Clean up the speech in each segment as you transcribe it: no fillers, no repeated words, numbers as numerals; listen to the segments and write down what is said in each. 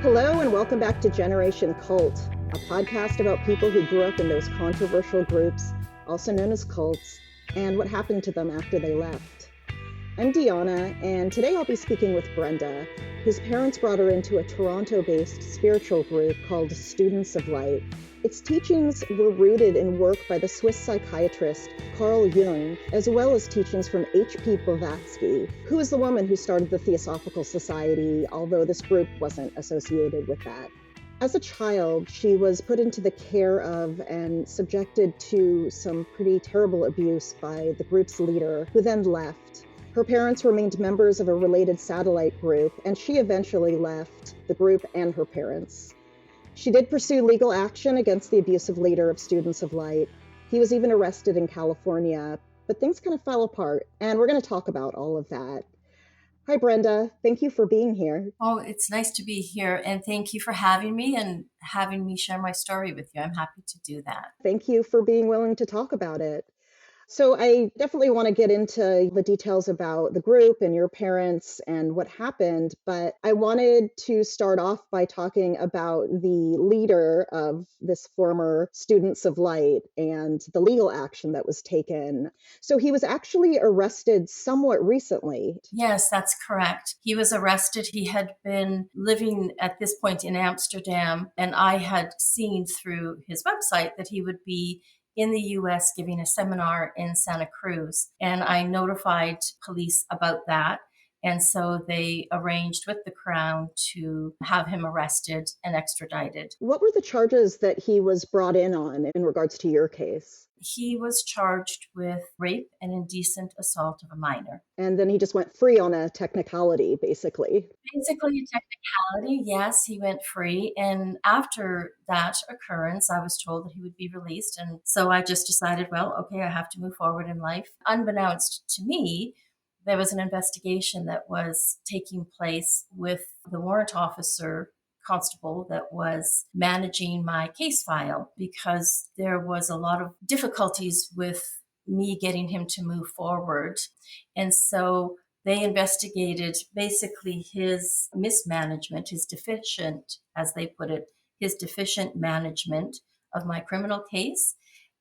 Hello and welcome back to Generation Cult, a podcast about people who grew up in those controversial groups, also known as cults, and what happened to them after they left. I'm Deanna, and today I'll be speaking with Brenda, whose parents brought her into a Toronto-based spiritual group called Students of Light. Its teachings were rooted in work by the Swiss psychiatrist Carl Jung, as well as teachings from H.P. Blavatsky, who is the woman who started the Theosophical Society, although this group wasn't associated with that. As a child, she was put into the care of and subjected to some pretty terrible abuse by the group's leader, who then left. Her parents remained members of a related satellite group, and she eventually left the group and her parents. She did pursue legal action against the abusive leader of Students of Light. He was even arrested in California, but things kind of fell apart, and we're going to talk about all of that. Hi, Brenda. Thank you for being here. Oh, it's nice to be here, and thank you for having me and having me share my story with you. I'm happy to do that. Thank you for being willing to talk about it. So I definitely want to get into the details about the group and your parents and what happened, but I wanted to start off by talking about the leader of this former Students of Light and the legal action that was taken. So he was actually arrested somewhat recently. Yes, that's correct. He was arrested. He had been living at this point in Amsterdam, and I had seen through his website that he would be in the US giving a seminar in Santa Cruz. And I notified police about that. And so they arranged with the Crown to have him arrested and extradited. What were the charges that he was brought in on in regards to your case? He was charged with rape and indecent assault of a minor. And then he just went free on a technicality, basically. Basically, a technicality, yes, he went free. And after that occurrence, I was told that he would be released. And so I just decided, well, okay, I have to move forward in life. Unbeknownst to me, there was an investigation that was taking place with the warrant officer constable that was managing my case file, because there was a lot of difficulties with me getting him to move forward. And so they investigated basically his mismanagement, his deficient, as they put it, his deficient management of my criminal case.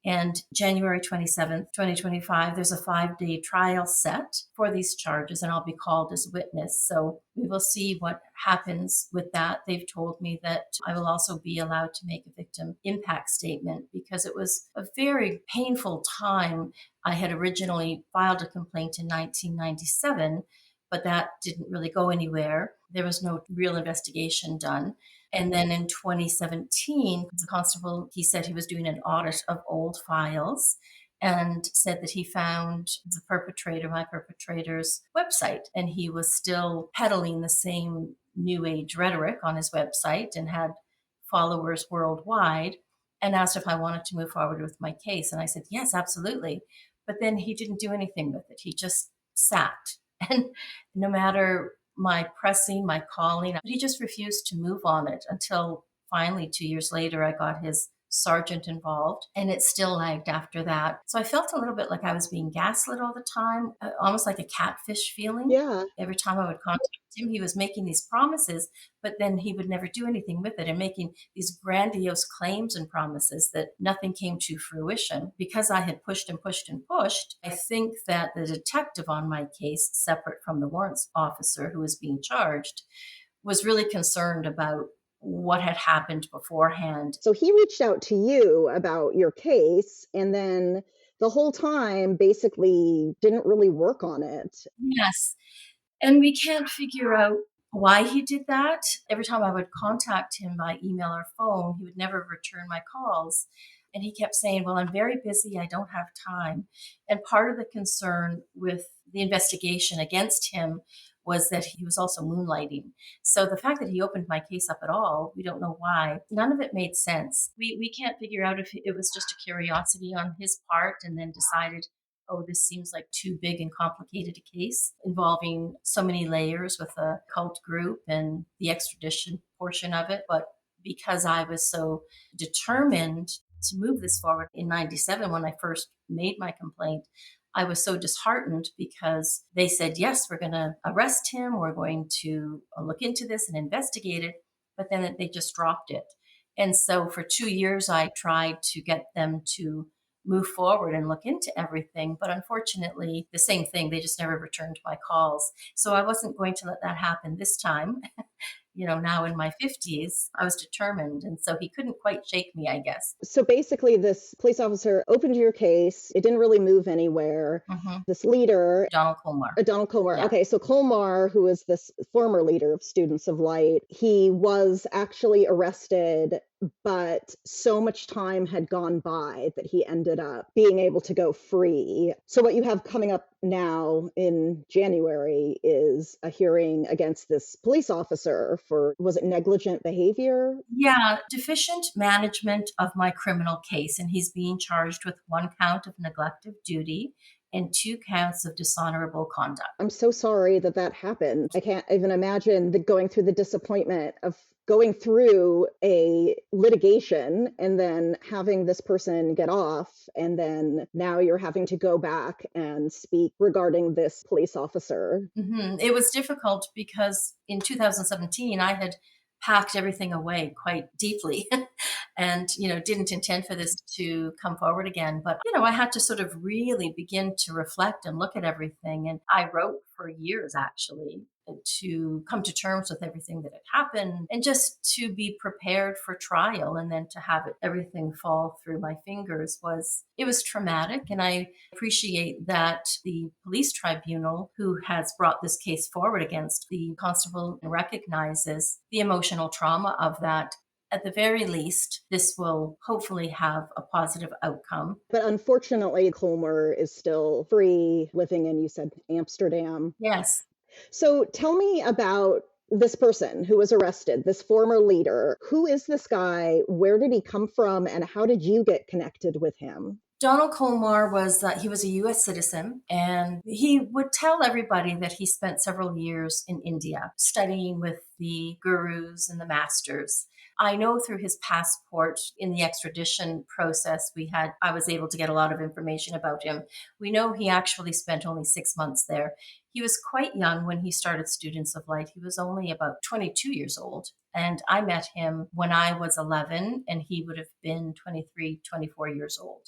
And January 27th, 2025, there's a 5-day trial set for these charges, and I'll be called as a witness. So we will see what happens with that. They've told me that I will also be allowed to make a victim impact statement, because it was a very painful time. I had originally filed a complaint in 1997, but that didn't really go anywhere. There was no real investigation done. And then in 2017, the constable, he said he was doing an audit of old files and said that he found the perpetrator, my perpetrator's website, and he was still peddling the same new age rhetoric on his website and had followers worldwide, and asked if I wanted to move forward with my case. And I said, yes, absolutely. But then he didn't do anything with it. He just sat. And no matter my pressing, my calling, he just refused to move on it until finally 2 years later, I got his sergeant involved, and it still lagged after that. So I felt a little bit like I was being gaslit all the time, almost like a catfish feeling. Yeah. Every time I would contact him, he was making these promises, but then he would never do anything with it, and making these grandiose claims and promises that nothing came to fruition. Because I had pushed and pushed and pushed, I think that the detective on my case, separate from the warrants officer who was being charged, was really concerned about what had happened beforehand. So he reached out to you about your case, and then the whole time basically didn't really work on it. Yes. And we can't figure out why he did that. Every time I would contact him by email or phone, he would never return my calls. And he kept saying, well, I'm very busy. I don't have time. And part of the concern with the investigation against him was that he was also moonlighting. So the fact that he opened my case up at all, we don't know why. None of it made sense. We can't figure out if it was just a curiosity on his part and then decided, oh, this seems like too big and complicated a case involving so many layers with a cult group and the extradition portion of it. But because I was so determined to move this forward in 97, when I first made my complaint, I was so disheartened because they said, yes, we're going to arrest him. We're going to look into this and investigate it. but then they just dropped it. And so for 2 years, I tried to get them to move forward and look into everything. But unfortunately, the same thing, they just never returned my calls. So I wasn't going to let that happen this time. Now in my 50s, I was determined. And so he couldn't quite shake me, I guess. So basically, this police officer opened your case. It didn't really move anywhere. Hmm. This leader, Donald Colmar. Donald Colmar. Yeah. Okay, so Colmar, who is this former leader of Students of Light, he was actually arrested, but so much time had gone by that he ended up being able to go free. So what you have coming up now in January is a hearing against this police officer for, was it negligent behavior? Yeah, deficient management of my criminal case. And he's being charged with 1 count of neglect of duty and 2 counts of dishonorable conduct. I'm so sorry that that happened. I can't even imagine going through the disappointment of going through a litigation and then having this person get off, and then now you're having to go back and speak regarding this police officer. It was difficult because in 2017, I had packed everything away quite deeply and, didn't intend for this to come forward again. But, I had to sort of really begin to reflect and look at everything. And I wrote for years, actually, to come to terms with everything that had happened and just to be prepared for trial, and then to have everything fall through my fingers was traumatic. And I appreciate that the police tribunal who has brought this case forward against the constable recognizes the emotional trauma of that. At the very least, this will hopefully have a positive outcome. But unfortunately, Colmer is still free, living in, you said, Amsterdam. Yes. So tell me about this person who was arrested, this former leader. Who is this guy? Where did he come from? And how did you get connected with him? Donald Colmar he was a U.S. citizen, and he would tell everybody that he spent several years in India studying with the gurus and the masters. I know through his passport in the extradition process I was able to get a lot of information about him. We know he actually spent only 6 months there. He was quite young when he started Students of Light. He was only about 22 years old. And I met him when I was 11, and he would have been 23, 24 years old.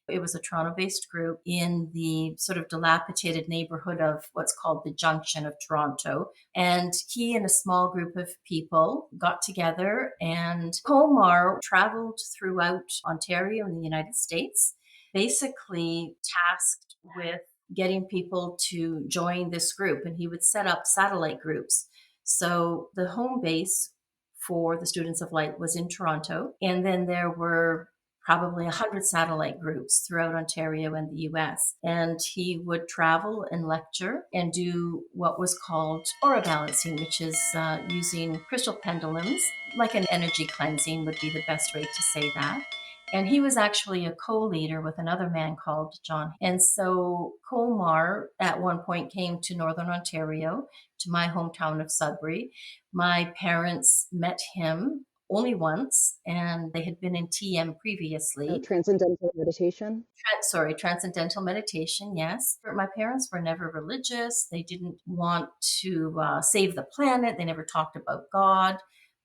It was a Toronto-based group in the sort of dilapidated neighborhood of what's called the Junction of Toronto. And he and a small group of people got together, and Colmar traveled throughout Ontario in the United States, basically tasked with getting people to join this group. And he would set up satellite groups. So the home base for the Students of Light was in Toronto. And then there were probably 100 satellite groups throughout Ontario and the US. And he would travel and lecture and do what was called aura balancing, which is using crystal pendulums, like an energy cleansing would be the best way to say that. And he was actually a co-leader with another man called John. And so Colmar at one point came to Northern Ontario, to my hometown of Sudbury. My parents met him only once, and they had been in TM previously. Transcendental meditation? Transcendental meditation, yes. My parents were never religious. They didn't want to save the planet. They never talked about God,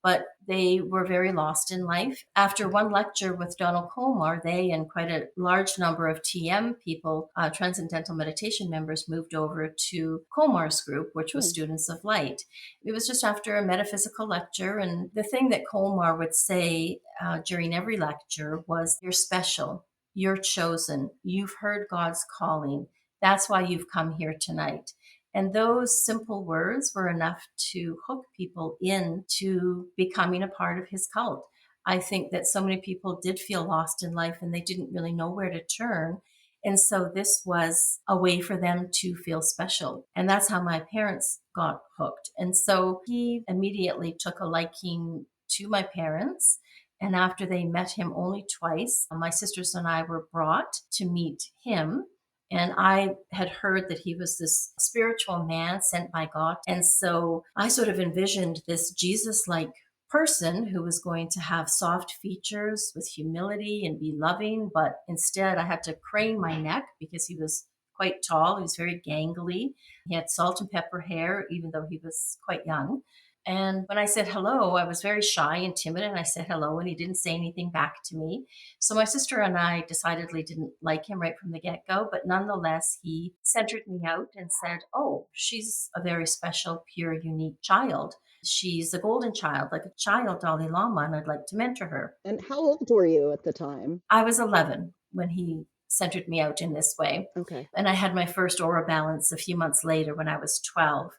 but they were very lost in life. After one lecture with Donald Colmar, they and quite a large number of TM people, Transcendental Meditation members, moved over to Colmar's group, which was Students of Light. It was just after a metaphysical lecture. And the thing that Colmar would say during every lecture was, "You're special. You're chosen. You've heard God's calling. That's why you've come here tonight." And those simple words were enough to hook people into becoming a part of his cult. I think that so many people did feel lost in life and they didn't really know where to turn. And so this was a way for them to feel special. And that's how my parents got hooked. And so he immediately took a liking to my parents. And after they met him only twice, my sisters and I were brought to meet him. And I had heard that he was this spiritual man sent by God. And so I sort of envisioned this Jesus-like person who was going to have soft features with humility and be loving. But instead, I had to crane my neck because he was quite tall. He was very gangly. He had salt and pepper hair, even though he was quite young. And when I said hello, I was very shy and timid, and I said hello, and he didn't say anything back to me. So my sister and I decidedly didn't like him right from the get go, but nonetheless, he centered me out and said, "Oh, she's a very special, pure, unique child. She's a golden child, like a child Dalai Lama, and I'd like to mentor her." And how old were you at the time? I was 11 when he centered me out in this way. Okay. And I had my first aura balance a few months later when I was 12.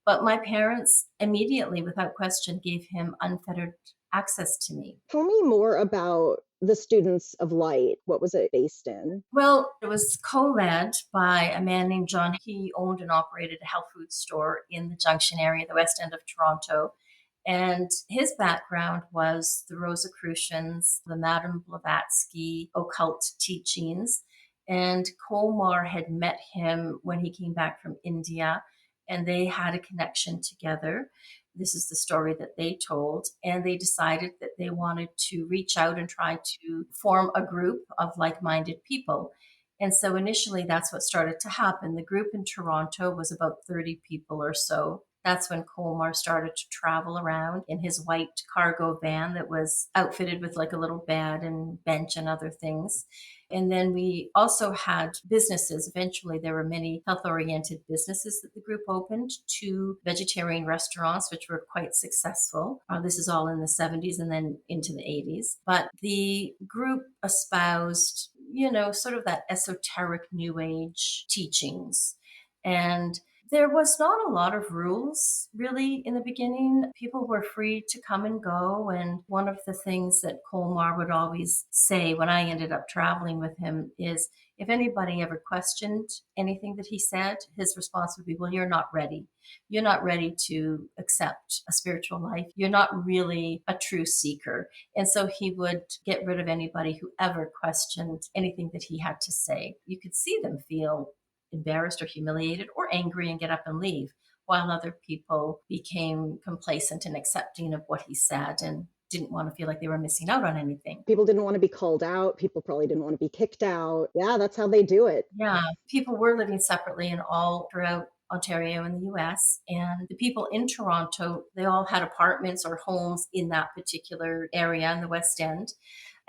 But my parents immediately, without question, gave him unfettered access to me. Tell me more about the Students of Light. What was it based in? Well, it was co-led by a man named John. He owned and operated a health food store in the Junction area, the west end of Toronto. And his background was the Rosicrucians, the Madame Blavatsky occult teachings. And Kolmar had met him when he came back from India, and they had a connection together. This is the story that they told. And they decided that they wanted to reach out and try to form a group of like minded people. And so initially, that's what started to happen. The group in Toronto was about 30 people or so. That's when Colmar started to travel around in his white cargo van that was outfitted with like a little bed and bench and other things. And then we also had businesses. Eventually, there were many health oriented businesses that the group opened, two vegetarian restaurants, which were quite successful. This is all in the 70s and then into the 80s. But the group espoused, sort of that esoteric new age teachings. And there was not a lot of rules really in the beginning. People were free to come and go. And one of the things that Colmar would always say when I ended up traveling with him is if anybody ever questioned anything that he said, his response would be, "Well, you're not ready. You're not ready to accept a spiritual life. You're not really a true seeker." And so he would get rid of anybody who ever questioned anything that he had to say. You could see them feel embarrassed or humiliated or angry and get up and leave, while other people became complacent and accepting of what he said and didn't want to feel like they were missing out on anything. People didn't want to be called out. People probably didn't want to be kicked out. Yeah, that's how they do it. Yeah, people were living separately and all throughout Ontario and the US. And the people in Toronto, they all had apartments or homes in that particular area in the West End.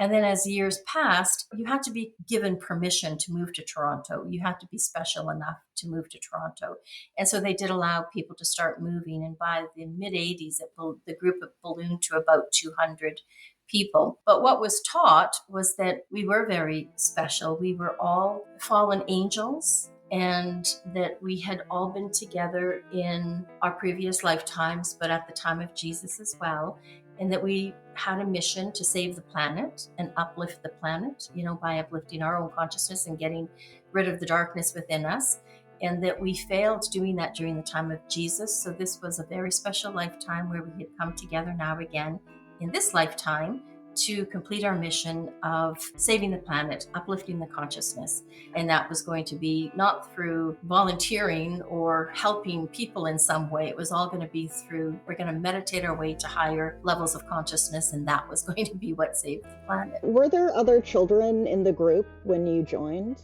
And then as years passed, you had to be given permission to move to Toronto. You had to be special enough to move to Toronto. And so they did allow people to start moving. And by the mid 80s, the group ballooned to about 200 people. But what was taught was that we were very special. We were all fallen angels, and that we had all been together in our previous lifetimes, but at the time of Jesus as well. And that we had a mission to save the planet and uplift the planet, by uplifting our own consciousness and getting rid of the darkness within us. And that we failed doing that during the time of Jesus. So this was a very special lifetime where we had come together now again in this lifetime to complete our mission of saving the planet, uplifting the consciousness. And that was going to be not through volunteering or helping people in some way. It was all going to be we're going to meditate our way to higher levels of consciousness. And that was going to be what saved the planet. Were there other children in the group when you joined?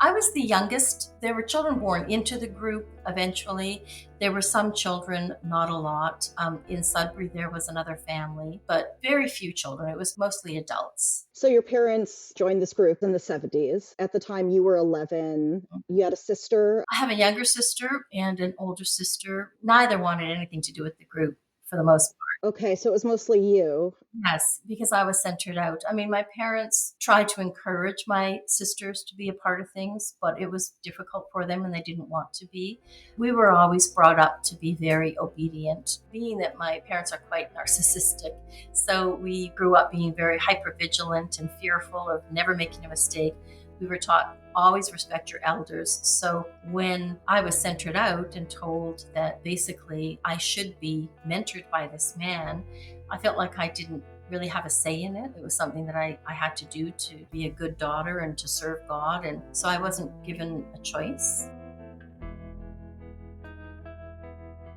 I was the youngest. There were children born into the group eventually. There were some children, not a lot. In Sudbury, there was another family, but very few children. It was mostly adults. So your parents joined this group in the 70s. At the time you were 11. You had a sister. I have a younger sister and an older sister. Neither wanted anything to do with the group for the most part. Okay, so it was mostly you. Yes, because I was centered out. I mean, my parents tried to encourage my sisters to be a part of things, but it was difficult for them and they didn't want to be. We were always brought up to be very obedient, being that my parents are quite narcissistic. So we grew up being very hypervigilant and fearful of never making a mistake. We were taught always respect your elders. So when I was centered out and told that basically I should be mentored by this man, I felt like I didn't really have a say in it. It was something that I had to do to be a good daughter and to serve God. And so I wasn't given a choice.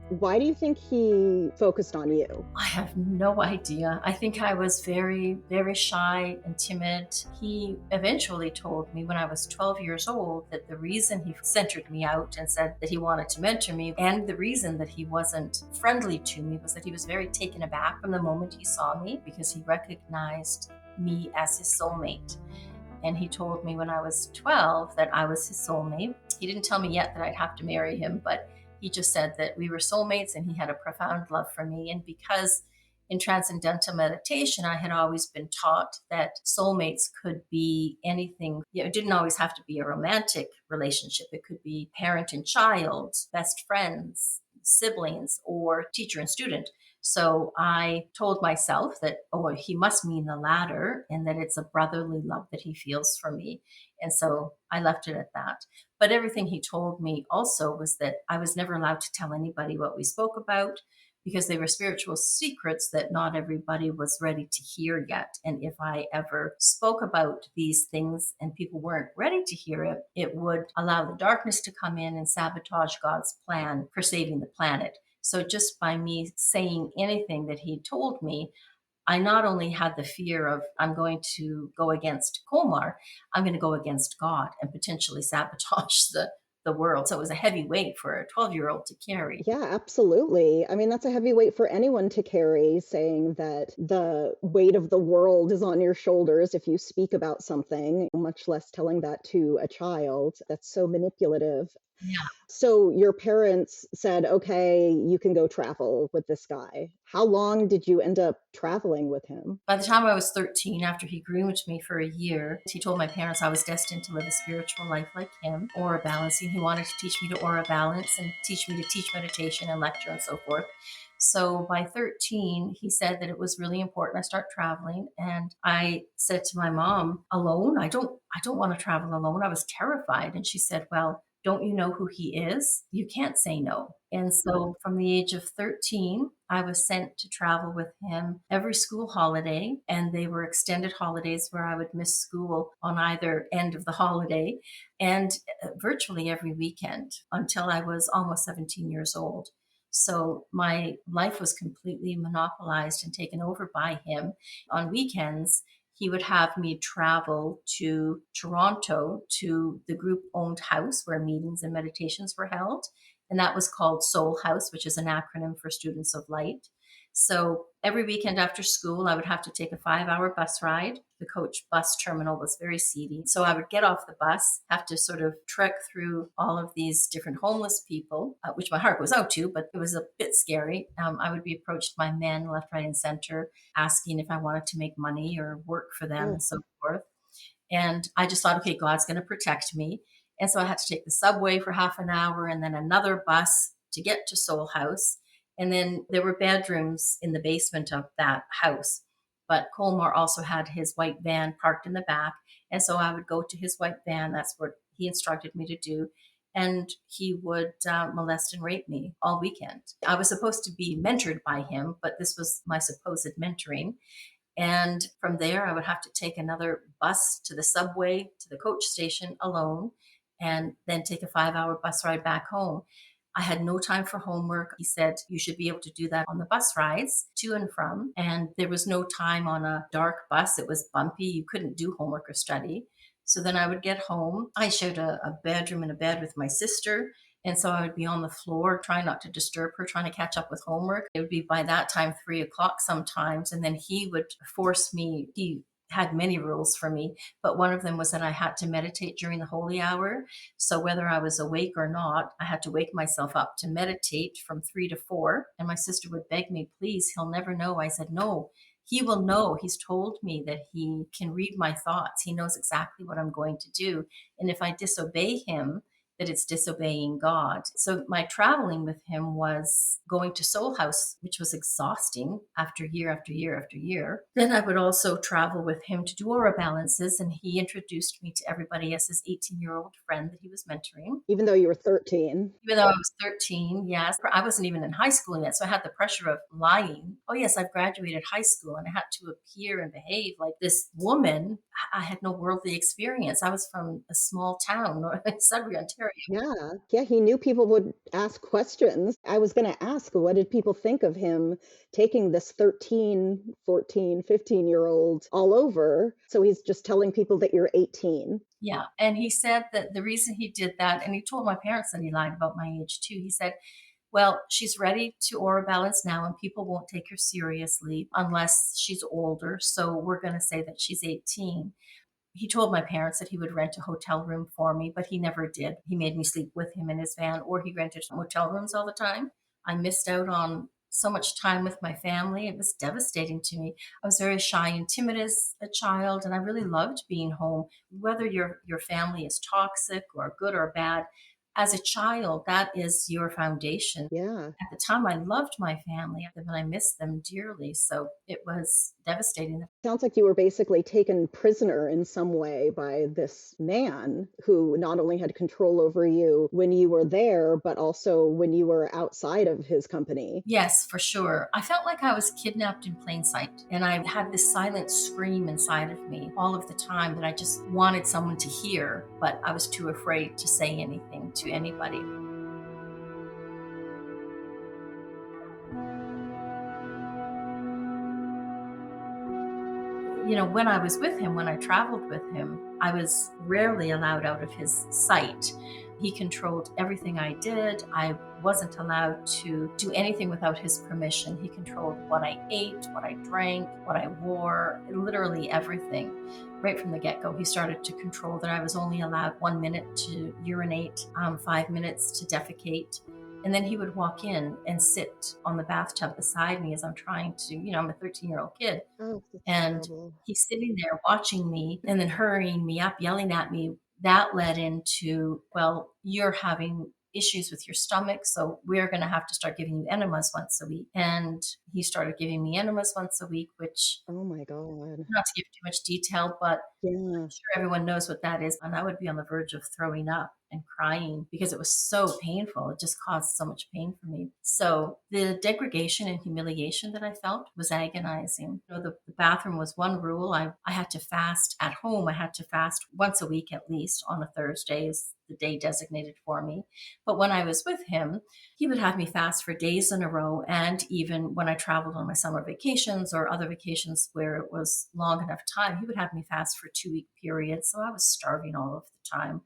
Why do you think he focused on you? I have no idea. I think I was very, very shy and timid. He eventually told me when I was 12 years old that the reason he centered me out and said that he wanted to mentor me, and the reason that he wasn't friendly to me, was that he was very taken aback from the moment he saw me because he recognized me as his soulmate. And he told me when I was 12 that I was his soulmate. He didn't tell me yet that I'd have to marry him, but he just said that we were soulmates and he had a profound love for me. And because in transcendental meditation, I had always been taught that soulmates could be anything. It didn't always have to be a romantic relationship. It could be parent and child, best friends, siblings, or teacher and student. So I told myself that, oh, he must mean the latter and that it's a brotherly love that he feels for me. And so I left it at that. But everything he told me also was that I was never allowed to tell anybody what we spoke about because they were spiritual secrets that not everybody was ready to hear yet. And if I ever spoke about these things and people weren't ready to hear it, it would allow the darkness to come in and sabotage God's plan for saving the planet. So just by me saying anything that he told me, I not only had the fear of I'm going to go against Komar, I'm going to go against God and potentially sabotage the world. So it was a heavy weight for a 12-year-old to carry. Yeah, absolutely. I mean, that's a heavy weight for anyone to carry, saying that the weight of the world is on your shoulders if you speak about something, much less telling that to a child. That's so manipulative. Yeah. So your parents said, okay, you can go travel with this guy. How long did you end up traveling with him? By the time I was 13, after he groomed me for a year, he told my parents I was destined to live a spiritual life like him, aura balancing. He wanted to teach me to aura balance and teach me to teach meditation and lecture and so forth. So by 13, he said that it was really important I start traveling. And I said to my mom, alone? I don't want to travel alone. I was terrified. And she said, well, don't you know who he is? You can't say no. And so from the age of 13, I was sent to travel with him every school holiday. And they were extended holidays where I would miss school on either end of the holiday and virtually every weekend until I was almost 17 years old. So my life was completely monopolized and taken over by him. On weekends, he would have me travel to Toronto to the group owned house where meetings and meditations were held. And that was called Soul House, which is an acronym for Students of Light. So every weekend after school, I would have to take a 5 hour bus ride. The coach bus terminal was very seedy. So I would get off the bus, have to sort of trek through all of these different homeless people, which my heart goes out to, but it was a bit scary. I would be approached by men left, right, and center asking if I wanted to make money or work for them Oh, and so forth. And I just thought, okay, God's going to protect me. And so I had to take the subway for half an hour and then another bus to get to Soul House. And then there were bedrooms in the basement of that house. But Colmar also had his white van parked in the back. And so I would go to his white van. That's what he instructed me to do. And he would molest and rape me all weekend. I was supposed to be mentored by him, but this was my supposed mentoring. And from there, I would have to take another bus to the subway, to the coach station alone, and then take a 5 hour bus ride back home. I had no time for homework. He said you should be able to do that on the bus rides to and from. And there was no time on a dark bus. It was bumpy. You couldn't do homework or study. So then I would get home. I shared a bedroom and a bed with my sister. And so I would be on the floor trying not to disturb her, trying to catch up with homework. It would be by that time 3 o'clock sometimes. And then he would force me, he had many rules for me, but one of them was that I had to meditate during the holy hour. So whether I was awake or not, I had to wake myself up to meditate from 3 to 4. And my sister would beg me, please, he'll never know. I said, no, he will know. He's told me that he can read my thoughts. He knows exactly what I'm going to do. And if I disobey him, that it's disobeying God. So my traveling with him was going to Soul House, which was exhausting after year after year after year. Then I would also travel with him to do aura balances, and he introduced me to everybody as his 18-year-old friend that he was mentoring. even though you were 13. Even though I was 13, yes, I wasn't even in high school yet. So I had the pressure of lying. Oh, yes, I've graduated high school and I had to appear and behave like this woman I had no worldly experience. I was from a small town, Sudbury, Ontario. Yeah. Yeah, he knew people would ask questions. I was gonna ask, what did people think of him taking this 13, 14, 15-year-old all over? So he's just telling people that you're 18. Yeah, and he said that the reason he did that, and he told my parents that he lied about my age too. He said, "Well, she's ready to aura balance now, and people won't take her seriously unless she's older. So we're going to say that she's 18." He told my parents that he would rent a hotel room for me, but he never did. He made me sleep with him in his van, or he rented hotel rooms all the time. I missed out on so much time with my family. It was devastating to me. I was very shy and timid as a child, and I really loved being home. Whether your family is toxic or good or bad, as a child, that is your foundation. Yeah. At the time, I loved my family, and I missed them dearly. So it was devastating. Sounds like you were basically taken prisoner in some way by this man who not only had control over you when you were there, but also when you were outside of his company. Yes, for sure. I felt like I was kidnapped in plain sight. And I had this silent scream inside of me all of the time that I just wanted someone to hear, but I was too afraid to say anything to anybody. When I was with him, when I traveled with him, I was rarely allowed out of his sight. He controlled everything I did. I wasn't allowed to do anything without his permission. He controlled what I ate, what I drank, what I wore, literally everything. Right from the get go, he started to control that I was only allowed 1 minute to urinate, 5 minutes to defecate. And then he would walk in and sit on the bathtub beside me as I'm trying to, I'm a 13-year-old kid, Oh, that's and terrible. he's sitting there watching me and then hurrying me up, yelling at me. That led into, well, you're having issues with your stomach, so we're going to have to start giving you enemas once a week. And he started giving me enemas once a week, which, Oh my God. not to give too much detail, but Yeah. sure everyone knows what that is. And I would be on the verge of throwing up and crying because it was so painful. It just caused so much pain for me. So the degradation and humiliation that I felt was agonizing. The bathroom was one rule. I had to fast at home. I had to fast once a week at least on a Thursday is the day designated for me. But when I was with him, he would have me fast for days in a row. And even when I traveled on my summer vacations or other vacations where it was long enough time, he would have me fast for 2 week periods. So I was starving all of the time.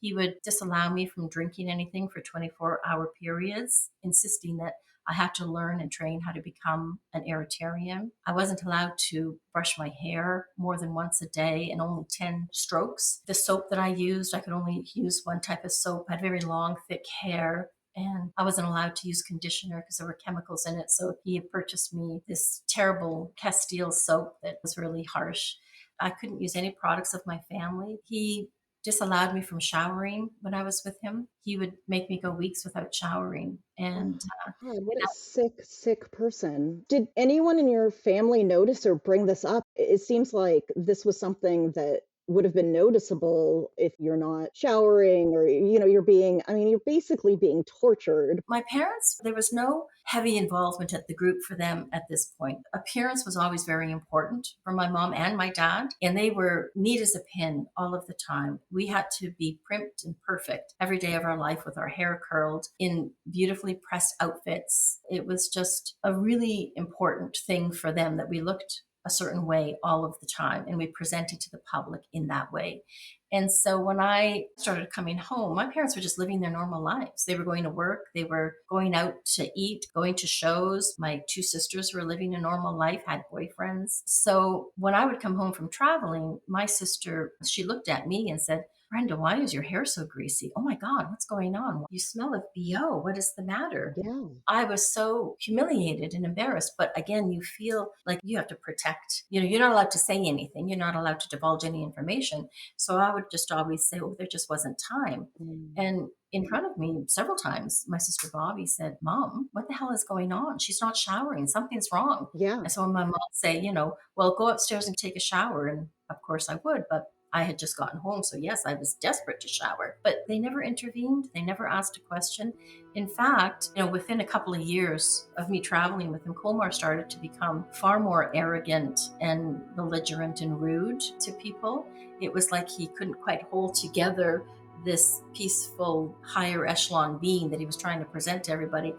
He would disallow me from drinking anything for 24-hour periods, insisting that I had to learn and train how to become an Eritrean. I wasn't allowed to brush my hair more than once a day and only 10 strokes. The soap that I used, I could only use one type of soap. I had very long, thick hair. And I wasn't allowed to use conditioner because there were chemicals in it. So he had purchased me this terrible Castile soap that was really harsh. I couldn't use any products of my family. He disallowed me from showering when I was with him. He would make me go weeks without showering. Oh And God, what a sick, sick person. Did anyone in your family notice or bring this up? It seems like this was something that would have been noticeable if you're not showering or, you're basically being tortured. my parents, there was no heavy involvement at the group for them at this point. Appearance was always very important for my mom and my dad, and they were neat as a pin all of the time. We had to be primped and perfect every day of our life with our hair curled in beautifully pressed outfits. It was just a really important thing for them that we looked a certain way all of the time and we presented to the public in that way. And so when I started coming home, my parents were just living their normal lives. They were going to work, they were going out to eat, going to shows. My two sisters were living a normal life, had boyfriends. So when I would come home from traveling, my sister, she looked at me and said, "Brenda, why is your hair so greasy? Oh my God, what's going on? You smell of BO. What is the matter?" Yeah. I was so humiliated and embarrassed. But again, you feel like you have to protect, you're not allowed to say anything. You're not allowed to divulge any information. So I would just always say, "Oh, there just wasn't time." Mm. And in front of me, several times, my sister Bobby said, "Mom, what the hell is going on? She's not showering. Something's wrong." Yeah. And so when my mom would say, "Well, go upstairs and take a shower." And of course I would, but I had just gotten home. So, yes, I was desperate to shower, but they never intervened. They never asked a question. In fact, within a couple of years of me traveling with him, Colmar started to become far more arrogant and belligerent and rude to people. It was like he couldn't quite hold together this peaceful, higher echelon being that he was trying to present to everybody.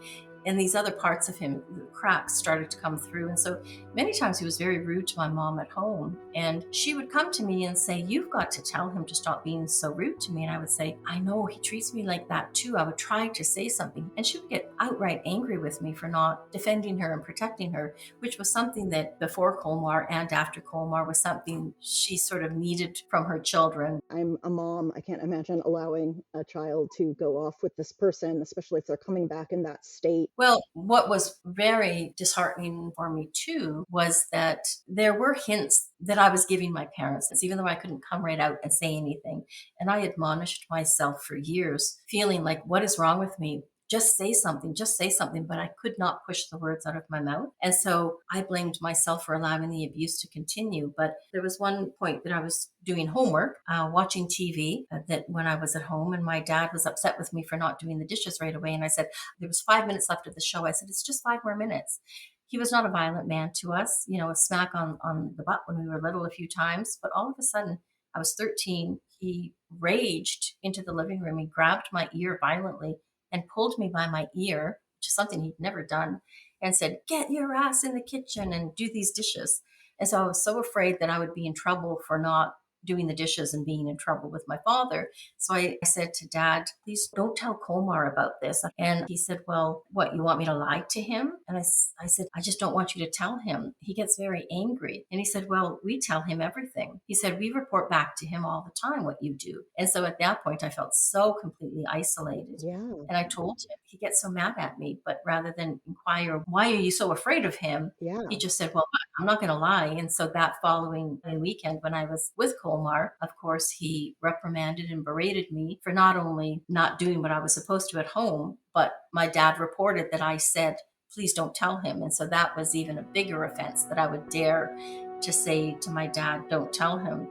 And these other parts of him, the cracks started to come through. And so many times he was very rude to my mom at home. And she would come to me and say, "You've got to tell him to stop being so rude to me." And I would say, "I know, he treats me like that too." I would try to say something. And she would get outright angry with me for not defending her and protecting her, which was something that before Colmar and after Colmar was something she sort of needed from her children. I'm a mom. I can't imagine allowing a child to go off with this person, especially if they're coming back in that state. Well, what was very disheartening for me too was that there were hints that I was giving my parents, even though I couldn't come right out and say anything. And I admonished myself for years, feeling like, what is wrong with me? Just say something. But I could not push the words out of my mouth. And so I blamed myself for allowing the abuse to continue. But there was one point that I was doing homework, watching TV, that when I was at home, and my dad was upset with me for not doing the dishes right away. And I said, there was 5 minutes left of the show. I said, "It's just 5 more minutes." He was not a violent man to us, a smack on the butt when we were little a few times. But all of a sudden, I was 13. He raged into the living room. He grabbed my ear violently and pulled me by my ear, which is something he'd never done, and said, "Get your ass in the kitchen and do these dishes." And so I was so afraid that I would be in trouble for not doing the dishes and being in trouble with my father. So I said to Dad, "Please don't tell Colmar about this." And he said, "Well, what, you want me to lie to him?" And I said, "I just don't want you to tell him. He gets very angry." And he said, "Well, we tell him everything." He said, "We report back to him all the time what you do." And so at that point, I felt so completely isolated. Yeah. And I told him, he gets so mad at me, but rather than inquire, "Why are you so afraid of him?" he Yeah. just said, "Well, I'm not going to lie." And so that following weekend, when I was with Colmar, of course, he reprimanded and berated me for not only not doing what I was supposed to at home, but my dad reported that I said, "Please don't tell him." And so that was even a bigger offense, that I would dare to say to my dad, "Don't tell him."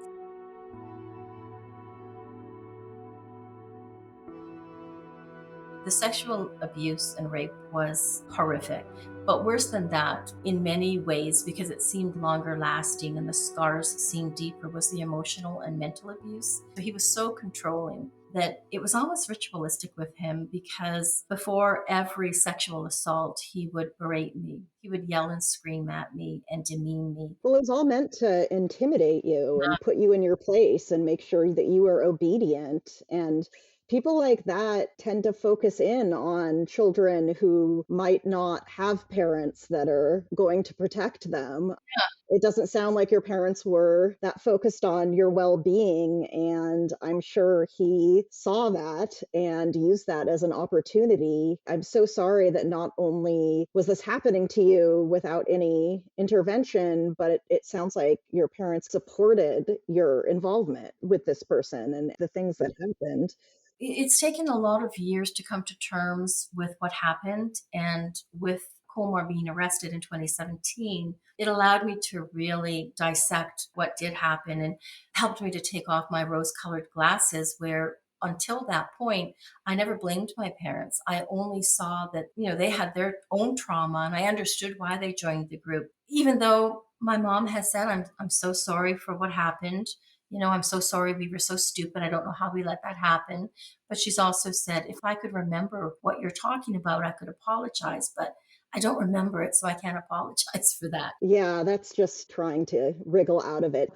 The sexual abuse and rape was horrific, but worse than that, in many ways, because it seemed longer lasting and the scars seemed deeper, was the emotional and mental abuse. He was so controlling that it was almost ritualistic with him, because before every sexual assault, he would berate me. He would yell and scream at me and demean me. Well, it's all meant to intimidate you and put you in your place and make sure that you are obedient. And people like that tend to focus in on children who might not have parents that are going to protect them. It doesn't sound like your parents were that focused on your well-being, and I'm sure he saw that and used that as an opportunity. I'm so sorry that not only was this happening to you without any intervention, but it sounds like your parents supported your involvement with this person and the things that happened. It's taken a lot of years to come to terms with what happened. And with Colmar being arrested in 2017, it allowed me to really dissect what did happen, and helped me to take off my rose colored glasses, where until that point, I never blamed my parents. I only saw that, they had their own trauma, and I understood why they joined the group. Even though my mom has said, I'm so sorry for what happened. "I'm so sorry, we were so stupid. I don't know how we let that happen." But she's also said, "If I could remember what you're talking about, I could apologize. But I don't remember it, so I can't apologize for that." Yeah, that's just trying to wriggle out of it.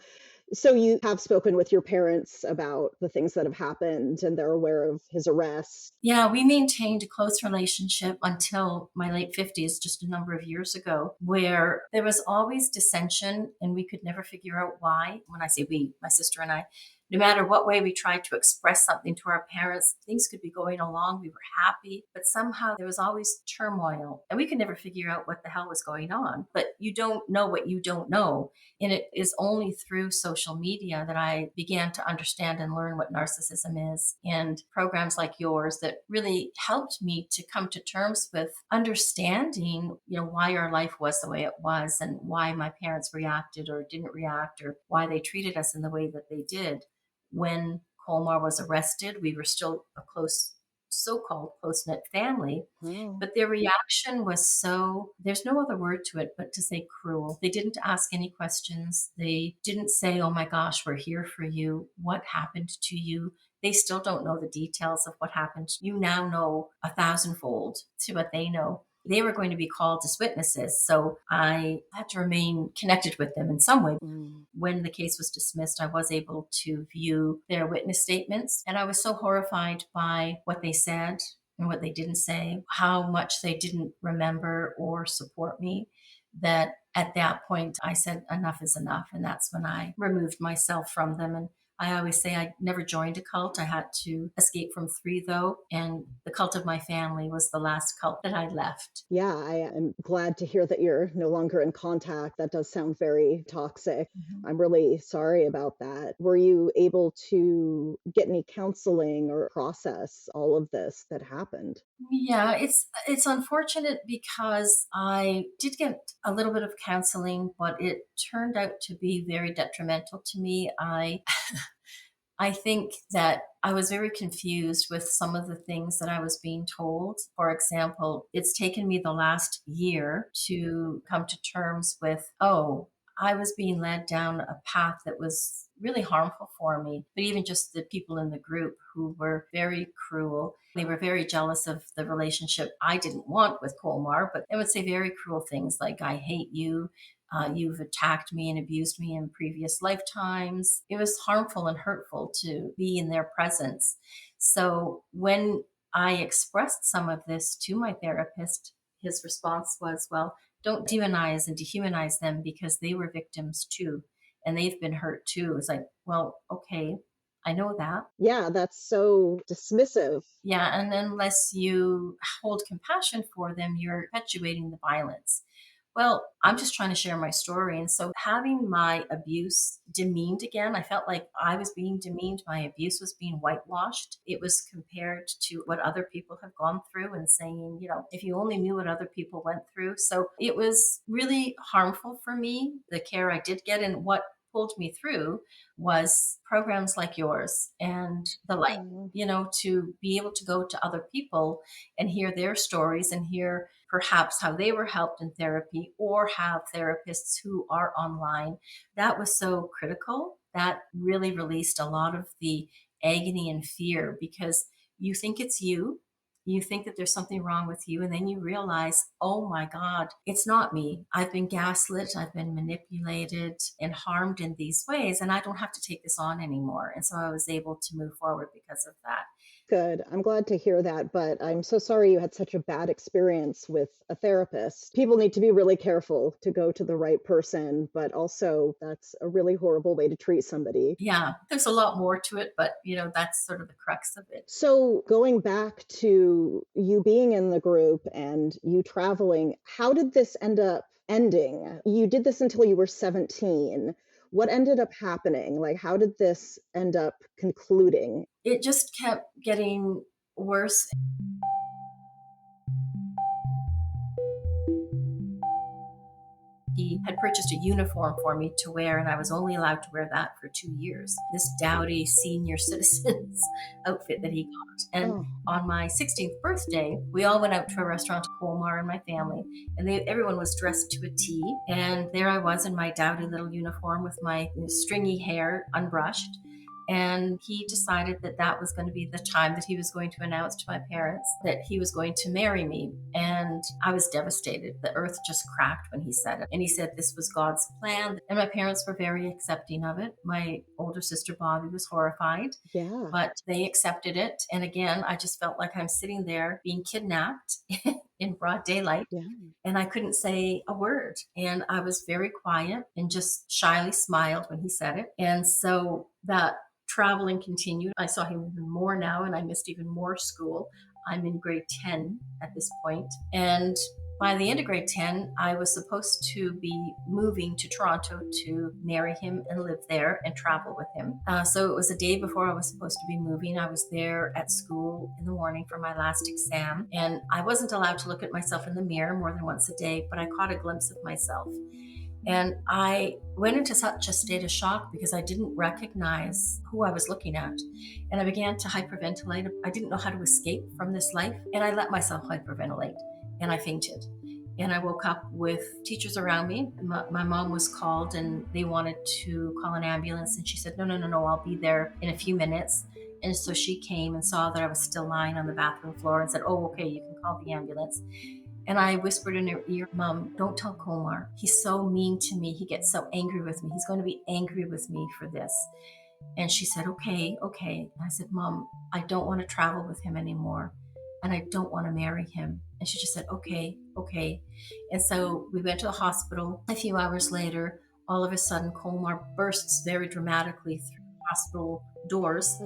So you have spoken with your parents about the things that have happened and they're aware of his arrest. Yeah, we maintained a close relationship until my late 50s, just a number of years ago, where there was always dissension and we could never figure out why. When I say we, my sister and I, no matter what way we tried to express something to our parents, things could be going along. We were happy, but somehow there was always turmoil and we could never figure out what the hell was going on. But you don't know what you don't know. And it is only through social media that I began to understand and learn what narcissism is, and programs like yours that really helped me to come to terms with understanding, why our life was the way it was, and why my parents reacted or didn't react, or why they treated us in the way that they did. when Colmar was arrested, we were still a so-called close-knit family. Oh. But their reaction was so, there's no other word to it but to say cruel. They didn't ask any questions. They didn't say, oh my gosh, we're here for you. What happened to you? They still don't know the details of what happened. You now know 1,000-fold to what they know. They were going to be called as witnesses. So I had to remain connected with them in some way. Mm. When the case was dismissed, I was able to view their witness statements. And I was so horrified by what they said and what they didn't say, how much they didn't remember or support me, that at that point I said, enough is enough. And that's when I removed myself from them. And I always say I never joined a cult. I had to escape from 3, though. And the cult of my family was the last cult that I left. Yeah, I am glad to hear that you're no longer in contact. That does sound very toxic. Mhm. I'm really sorry about that. Were you able to get any counseling or process all of this that happened? Yeah, it's unfortunate because I did get a little bit of counseling, but it turned out to be very detrimental to me. I think that I was very confused with some of the things that I was being told. For example, it's taken me the last year to come to terms with, oh, I was being led down a path that was really harmful for me. But even just the people in the group who were very cruel, they were very jealous of the relationship I didn't want with Colmar, but they would say very cruel things like, I hate you. You've attacked me and abused me in previous lifetimes. It was harmful and hurtful to be in their presence. So when I expressed some of this to my therapist, his response was, well, don't demonize and dehumanize them because they were victims too. And they've been hurt too. It's like, well, okay, I know that. Yeah, that's so dismissive. Yeah. And unless you hold compassion for them, you're perpetuating the violence. Well, I'm just trying to share my story. And so having my abuse demeaned again, I felt like I was being demeaned. My abuse was being whitewashed. It was compared to what other people have gone through and saying, if you only knew what other people went through. So it was really harmful for me, the care I did get. And what pulled me through was programs like yours and the like, Mm. to be able to go to other people and hear their stories and hear perhaps how they were helped in therapy or have therapists who are online. That was so critical. That really released a lot of the agony and fear because you think it's you think that there's something wrong with you, and then you realize, oh my God, it's not me. I've been gaslit, I've been manipulated and harmed in these ways, and I don't have to take this on anymore. And so I was able to move forward because of that. Good. I'm glad to hear that, but I'm so sorry you had such a bad experience with a therapist. People need to be really careful to go to the right person, but also that's a really horrible way to treat somebody. Yeah, there's a lot more to it, but that's sort of the crux of it. So, going back to you being in the group and you traveling, how did this end up ending? You did this until you were 17. What ended up happening? Like, how did this end up concluding? It just kept getting worse. He had purchased a uniform for me to wear, and I was only allowed to wear that for 2 years. This dowdy senior citizen's outfit that he got. And Oh, on my 16th birthday, we all went out to a restaurant to Colmar and my family, and everyone was dressed to a T. And there I was in my dowdy little uniform with my stringy hair unbrushed. And he decided that that was going to be the time that he was going to announce to my parents that he was going to marry me. And I was devastated. The earth just cracked when he said it. And he said this was God's plan. And my parents were very accepting of it. My older sister, Bobby, was horrified, yeah, but they accepted it. And again, I just felt like I'm sitting there being kidnapped in broad daylight. yeah. And I couldn't say a word. And I was very quiet and just shyly smiled when he said it. And so that traveling continued. I saw him even more now, and I missed even more school. I'm in grade 10 at this point. And by the end of grade 10, I was supposed to be moving to Toronto to marry him and live there and travel with him. So it was a day before I was supposed to be moving. I was there at school in the morning for my last exam, and I wasn't allowed to look at myself in the mirror more than once a day, but I caught a glimpse of myself. And I went into such a state of shock because I didn't recognize who I was looking at. And I began to hyperventilate. I didn't know how to escape from this life. And I let myself hyperventilate and I fainted. And I woke up with teachers around me. My mom was called and they wanted to call an ambulance. And she said, no, no, no, no, I'll be there in a few minutes. And so she came and saw that I was still lying on the bathroom floor and said, oh, okay, you can call the ambulance. And I whispered in her ear, Mom, don't tell Komar. He's so mean to me. He gets so angry with me. He's going to be angry with me for this. And she said, okay, okay. And I said, Mom, I don't want to travel with him anymore. And I don't want to marry him. And she just said, okay, okay. And so we went to the hospital. A few hours later, all of a sudden, Komar bursts very dramatically through the hospital doors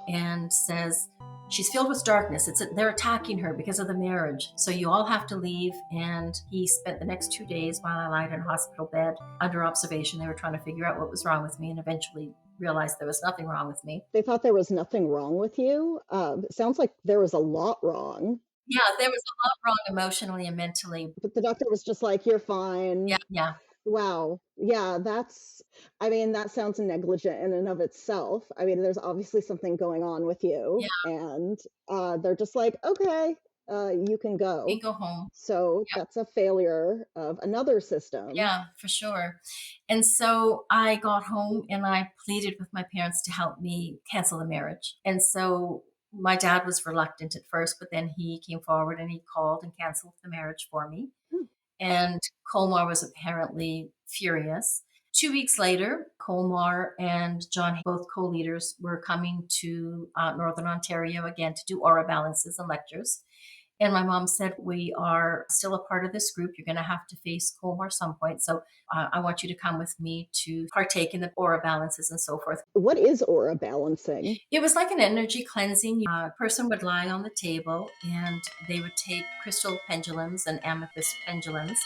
and says, she's filled with darkness. They're attacking her because of the marriage. So you all have to leave. And he spent the next 2 days while I lied in a hospital bed under observation. They were trying to figure out what was wrong with me and eventually realized there was nothing wrong with me. They thought there was nothing wrong with you? It sounds like there was a lot wrong. Yeah, there was a lot wrong emotionally and mentally. But the doctor was just like, you're fine. Yeah, yeah. Wow. Yeah, that sounds negligent in and of itself. I mean, there's obviously something going on with you. Yeah. And they're just like, okay, you can go. You go home. So Yeah. that's a failure of another system. Yeah, for sure. And so I got home and I pleaded with my parents to help me cancel the marriage. And so my dad was reluctant at first, but then he came forward and he called and canceled the marriage for me. And Colmar was apparently furious. 2 weeks later, Colmar and John, both co-leaders, were coming to Northern Ontario again to do aura balances and lectures. And my mom said, we are still a part of this group. You're going to have to face Colmar some point. So I want you to come with me to partake in the aura balances and so forth. What is aura balancing? It was like an energy cleansing. A person would lie on the table and they would take crystal pendulums and amethyst pendulums,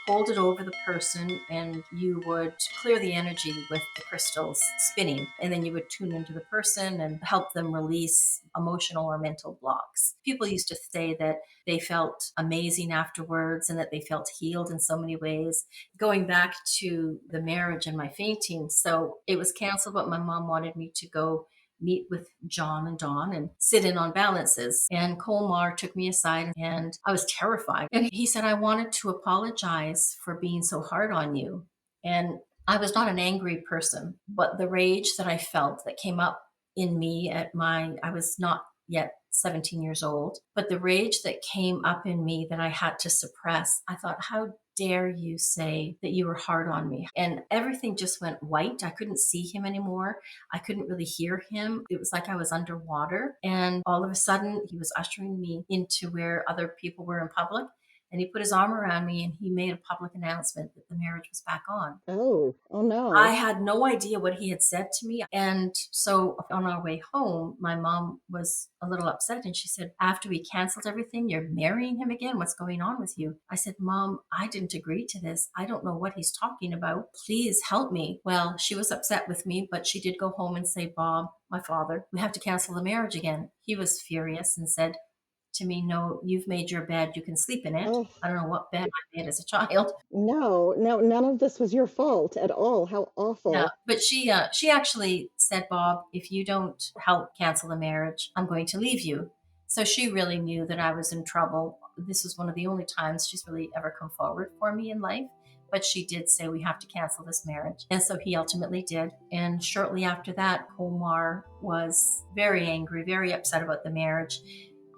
hold it over the person, and you would clear the energy with the crystals spinning. And then you would tune into the person and help them release emotional or mental blocks. People used to say that they felt amazing afterwards and that they felt healed in so many ways. Going back to the marriage and my fainting, so it was canceled, but my mom wanted me to go meet with John and Dawn and sit in on balances. And Colmar took me aside and I was terrified. And he said, I wanted to apologize for being so hard on you. And I was not an angry person, but the rage that I felt that came up in me I was not yet 17 years old, but the rage that came up in me that I had to suppress, I thought, how dare you say that you were hard on me? And everything just went white. I couldn't see him anymore. I couldn't really hear him. It was like I was underwater. And all of a sudden, he was ushering me into where other people were in public. And he put his arm around me and he made a public announcement that the marriage was back on. Oh no. I had no idea what he had said to me. And so on our way home, my mom was a little upset and she said, after we canceled everything, you're marrying him again? What's going on with you? I said, Mom, I didn't agree to this. I don't know what he's talking about. Please help me. Well, she was upset with me, but she did go home and say, Bob, my father, we have to cancel the marriage again. He was furious and said to me, no, you've made your bed, you can sleep in it. Oh. I don't know what bed I made as a child. No, none of this was your fault at all. How awful. Yeah, but she actually said, Bob, if you don't help cancel the marriage, I'm going to leave you. So she really knew that I was in trouble. This was one of the only times she's really ever come forward for me in life. But she did say, we have to cancel this marriage. And so he ultimately did. And shortly after that, Komar was very angry, very upset about the marriage.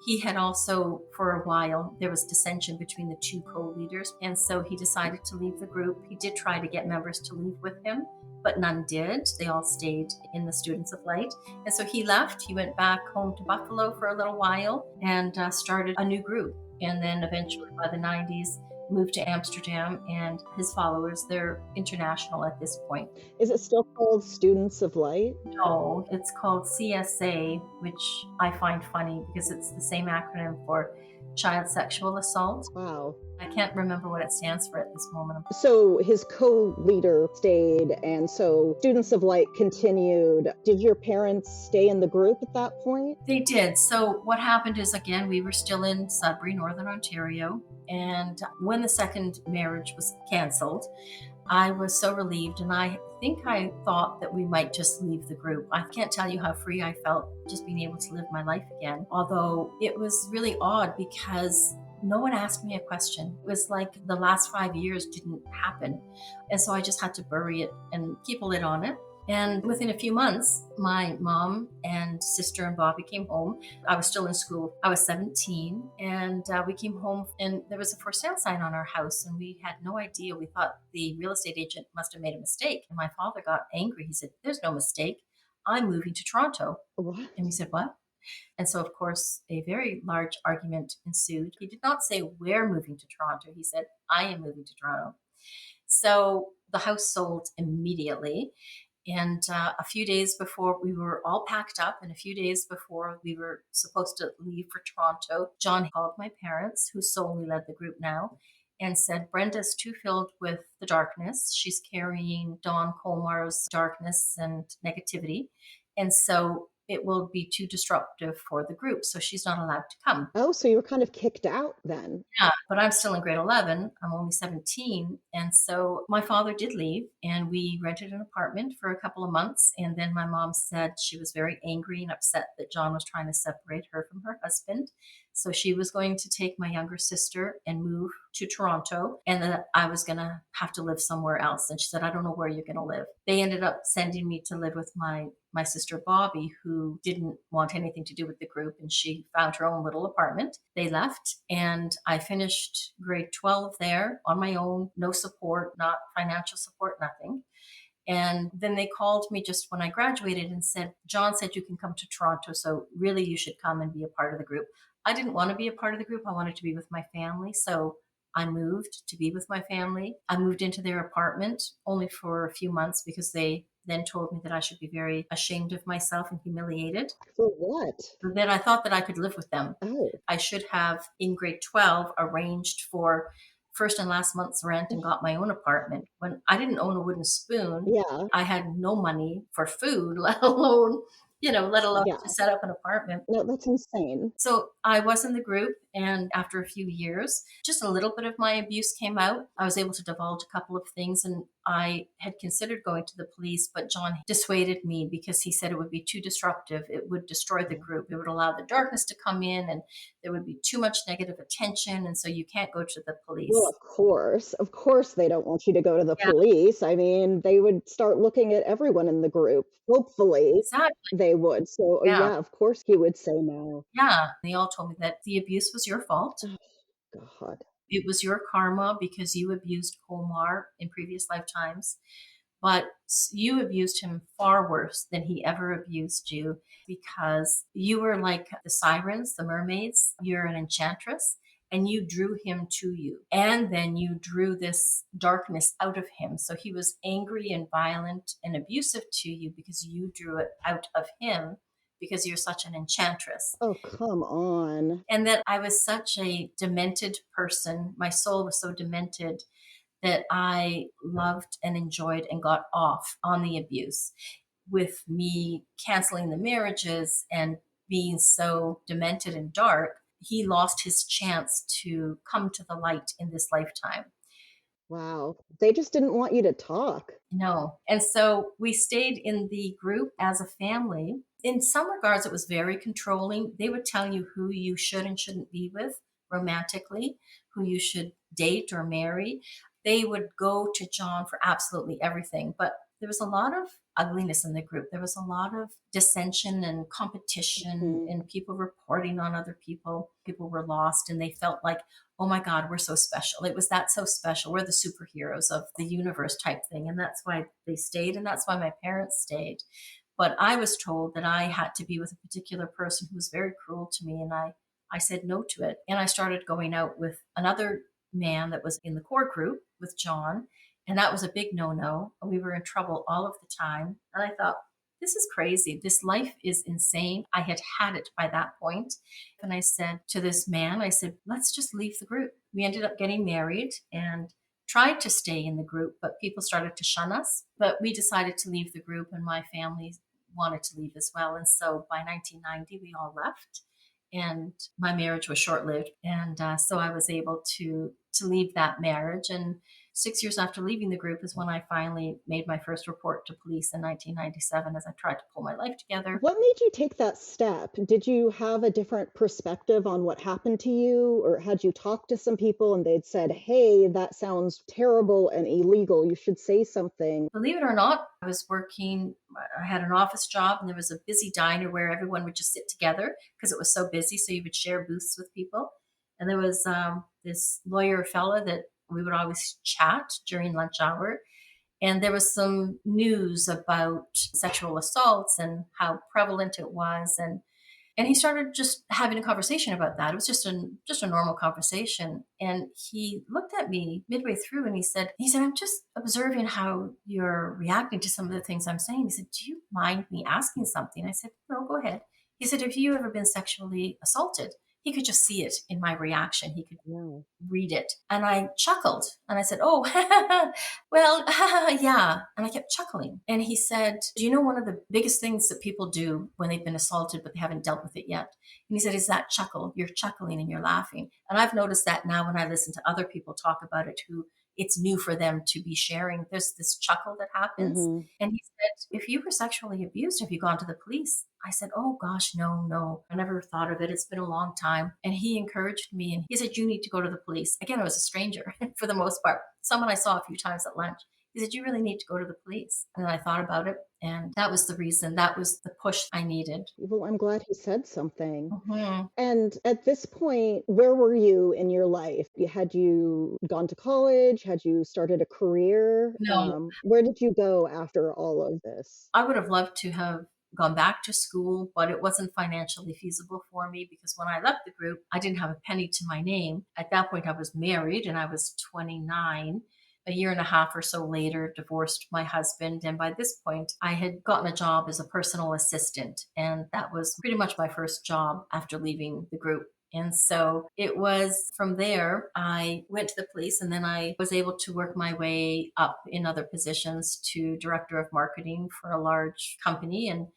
He had also, for a while, there was dissension between the two co-leaders. And so he decided to leave the group. He did try to get members to leave with him, but none did. They all stayed in the Students of Light. And so he left. He went back home to Buffalo for a little while and started a new group. And then eventually by the 90s, moved to Amsterdam, and his followers, they're international at this point. Is it still called Students of Light? No, it's called CSA, which I find funny because it's the same acronym for child sexual assault. Wow. I can't remember what it stands for at this moment. So his co-leader stayed, and so Students of Light continued. Did your parents stay in the group at that point? They did. So what happened is, again, we were still in Sudbury, Northern Ontario. And when the second marriage was canceled, I was so relieved, and I think I thought that we might just leave the group. I can't tell you how free I felt just being able to live my life again. Although it was really odd because no one asked me a question. It was like the last 5 years didn't happen. And so I just had to bury it and keep a lid on it. And within a few months, my mom and sister and Bobby came home. I was still in school. I was 17, and we came home, and there was a for sale sign on our house, and we had no idea. We thought the real estate agent must have made a mistake. And my father got angry. He said, "There's no mistake. I'm moving to Toronto." What? And we said, "What?" And so, of course, a very large argument ensued. He did not say, "We're moving to Toronto." He said, "I am moving to Toronto." So the house sold immediately. And a few days before we were all packed up, and a few days before we were supposed to leave for Toronto, John called my parents, who solely led the group now, and said, "Brenda's too filled with the darkness. She's carrying Don Colmar's darkness and negativity. And so it will be too disruptive for the group. So she's not allowed to come." Oh, so you were kind of kicked out then. Yeah, but I'm still in grade 11. I'm only 17. And so my father did leave, and we rented an apartment for a couple of months. And then my mom said she was very angry and upset that John was trying to separate her from her husband. So she was going to take my younger sister and move to Toronto, and that I was going to have to live somewhere else. And she said, "I don't know where you're going to live." They ended up sending me to live with my sister Bobby, who didn't want anything to do with the group, and she found her own little apartment. They left, and I finished grade 12 there on my own, no support, not financial support, nothing. And then they called me just when I graduated and said, "John said you can come to Toronto, so really you should come and be a part of the group." I didn't want to be a part of the group. I wanted to be with my family. So I moved to be with my family. I moved into their apartment only for a few months because they then told me that I should be very ashamed of myself and humiliated. For what? Then I thought that I could live with them. Oh, I should have, in grade 12, arranged for first and last month's rent and got my own apartment. When I didn't own a wooden spoon, yeah. I had no money for food, let alone to Yeah. set up an apartment. No, that's insane. So I was in the group, and after a few years, just a little bit of my abuse came out. I was able to divulge a couple of things, and I had considered going to the police, but John dissuaded me because he said it would be too disruptive. It would destroy the group. It would allow the darkness to come in, and there would be too much negative attention. And so you can't go to the Well, police. of course. Of course they don't want you to go to the Yeah, police. I mean, they would start looking at everyone in the group. Hopefully, exactly. they would. So, Yeah. yeah, of course he would say no. Yeah. They all told me that the abuse was your fault. Oh, God. It was your karma because you abused Kolmar in previous lifetimes. But you abused him far worse than he ever abused you because you were like the sirens, the mermaids. You're an enchantress, and you drew him to you. And then you drew this darkness out of him. So he was angry and violent and abusive to you because you drew it out of him because you're such an enchantress. Oh, come on. And that I was such a demented person. My soul was so demented that I loved and enjoyed and got off on the abuse, with me canceling the marriages and being so demented and dark. He lost his chance to come to the light in this lifetime. Wow. They just didn't want you to talk. No. And so we stayed in the group as a family. In some regards, it was very controlling. They would tell you who you should and shouldn't be with romantically, who you should date or marry. They would go to John for absolutely everything. But there was a lot of ugliness in the group. There was a lot of dissension and competition Mhm. and people reporting on other people. People were lost, and they felt like, "Oh my God, we're so special." It was that so special. We're the superheroes of the universe type thing. And that's why they stayed. And that's why my parents stayed. But I was told that I had to be with a particular person who was very cruel to me. And I said no to it. And I started going out with another man that was in the core group with John. And that was a big no no. We were in trouble all of the time. And I thought, this is crazy. This life is insane. I had it by that point. And I said to this man, I said, "Let's just leave the group." We ended up getting married and tried to stay in the group, but people started to shun us. But we decided to leave the group, and my family wanted to leave as well. And so by 1990, we all left. And my marriage was short lived. And so I was able to to leave that marriage. And 6 years after leaving the group is when I finally made my first report to police in 1997 as I tried to pull my life together. What made you take that step? Did you have a different perspective on what happened to you, or had you talked to some people and they'd said, "Hey, that sounds terrible and illegal. You should say something." Believe it or not, I was working, I had an office job, and there was a busy diner where everyone would just sit together because it was so busy. So you would share booths with people. And there was this lawyer fella that we would always chat during lunch hour. And there was some news about sexual assaults and how prevalent it was. And he started just having a conversation about that. It was just a normal conversation. And he looked at me midway through and he said, I'm just observing how you're reacting to some of the things I'm saying. He said, do you mind me asking something? I said, no, go ahead. He said, have you ever been sexually assaulted? He could just see it in my reaction. He could No. read it. And I chuckled and I said, oh, well, yeah. And I kept chuckling. And he said, do you know one of the biggest things that people do when they've been assaulted, but they haven't dealt with it yet? And he said, is that chuckle? You're chuckling and you're laughing. And I've noticed that now when I listen to other people talk about it who it's new for them to be sharing. There's this chuckle that happens. Mhm. And he said, if you were sexually abused, have you gone to the police? I said, oh gosh, no. I never thought of it. It's been a long time. And he encouraged me and he said, you need to go to the police. Again, I was a stranger for the most part, someone I saw a few times at lunch. He said, you really need to go to the police. And then I thought about it. And that was the reason. That was the push I needed. Well, I'm glad he said something. Mhm. And at this point, where were you in your life? Had you gone to college? Had you started a career? No, Where did you go after all of this? I would have loved to have gone back to school, but it wasn't financially feasible for me because when I left the group, I didn't have a penny to my name. At that point, I was married and I was 29. A year and a half or so later, divorced my husband. And by this point, I had gotten a job as a personal assistant. And that was pretty much my first job after leaving the group. And so it was from there, I went to the police and then I was able to work my way up in other positions to director of marketing for a large company and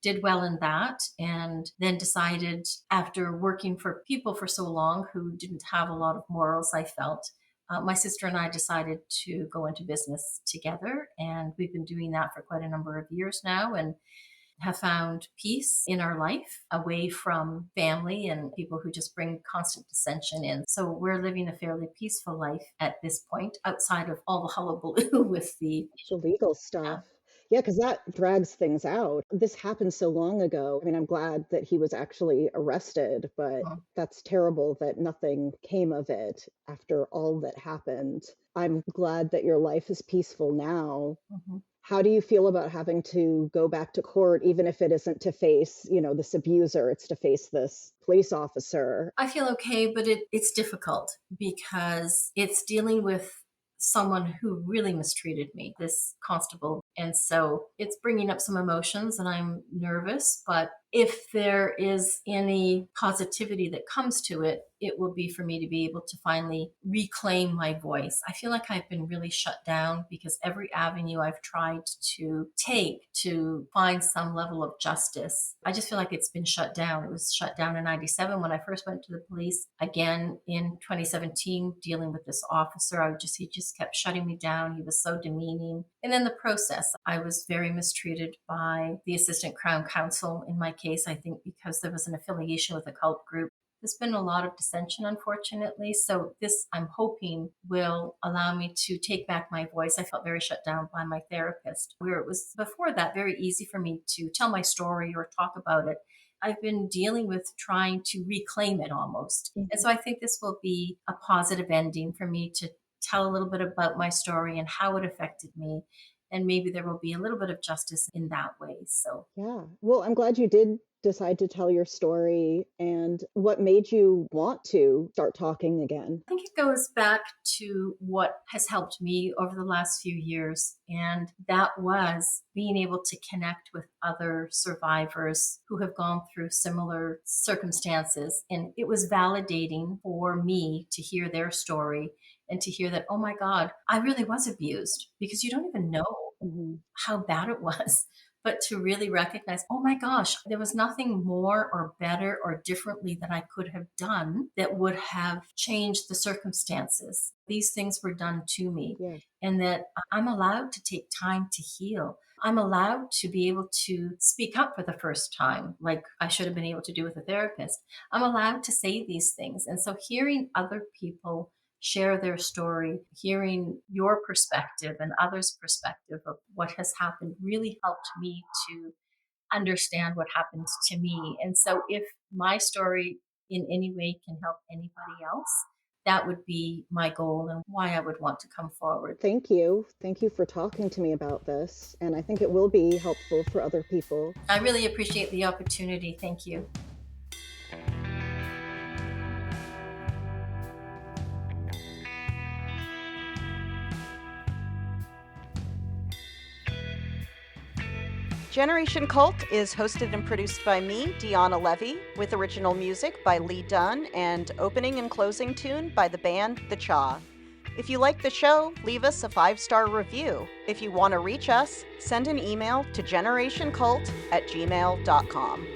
did well in that. And then decided after working for people for so long who didn't have a lot of morals, I felt. My sister and I decided to go into business together, and we've been doing that for quite a number of years now. And have found peace in our life away from family and people who just bring constant dissension in. So we're living a fairly peaceful life at this point outside of all the hullabaloo with the The legal stuff. Yeah, because that drags things out. This happened so long ago. I mean, I'm glad that he was actually arrested, but uh, that's terrible that nothing came of it after all that happened. I'm glad that your life is peaceful now. mhm. How do you feel about having to go back to court, even if it isn't to face, this abuser, it's to face this police officer? I feel okay, but it's difficult because it's dealing with someone who really mistreated me, this constable. And so it's bringing up some emotions and I'm nervous. But if there is any positivity that comes to it, it will be for me to be able to finally reclaim my voice. I feel like I've been really shut down because every avenue I've tried to take to find some level of justice, I just feel like it's been shut down. It was shut down in 97 when I first went to the police. Again in 2017, dealing with this officer, he just kept shutting me down. He was so demeaning. And in the process, I was very mistreated by the assistant crown counsel in my case, I think because there was an affiliation with a cult group. There's been a lot of dissension, unfortunately. So, this I'm hoping will allow me to take back my voice. I felt very shut down by my therapist, where it was before that very easy for me to tell my story or talk about it. I've been dealing with trying to reclaim it almost. And Mhm. so I think this will be a positive ending for me to tell a little bit about my story and how it affected me. And maybe there will be a little bit of justice in that way. So Yeah. Well, I'm glad you did decide to tell your story. And what made you want to start talking again? I think it goes back to what has helped me over the last few years. And that was being able to connect with other survivors who have gone through similar circumstances. And it was validating for me to hear their story and to hear that, oh my God, I really was abused because you don't even know Mhm. how bad it was but to really recognize, oh my gosh, there was nothing more or better or differently that I could have done that would have changed the circumstances. These things were done to me, Yes. and that I'm allowed to take time to heal. I'm allowed to be able to speak up for the first time, like I should have been able to do with a therapist. I'm allowed to say these things. And so hearing other people share their story, hearing your perspective and others' perspective of what has happened really helped me to understand what happened to me. And so if my story in any way can help anybody else, that would be my goal and why I would want to come forward. Thank you. Thank you for talking to me about this. And I think it will be helpful for other people. I really appreciate the opportunity. Thank you. Generation Cult is hosted and produced by me, Deanna Levy, with original music by Lee Dunn and opening and closing tune by the band The Chaw. If you like the show, leave us a 5-star review. If you want to reach us, send an email to generationcult@gmail.com.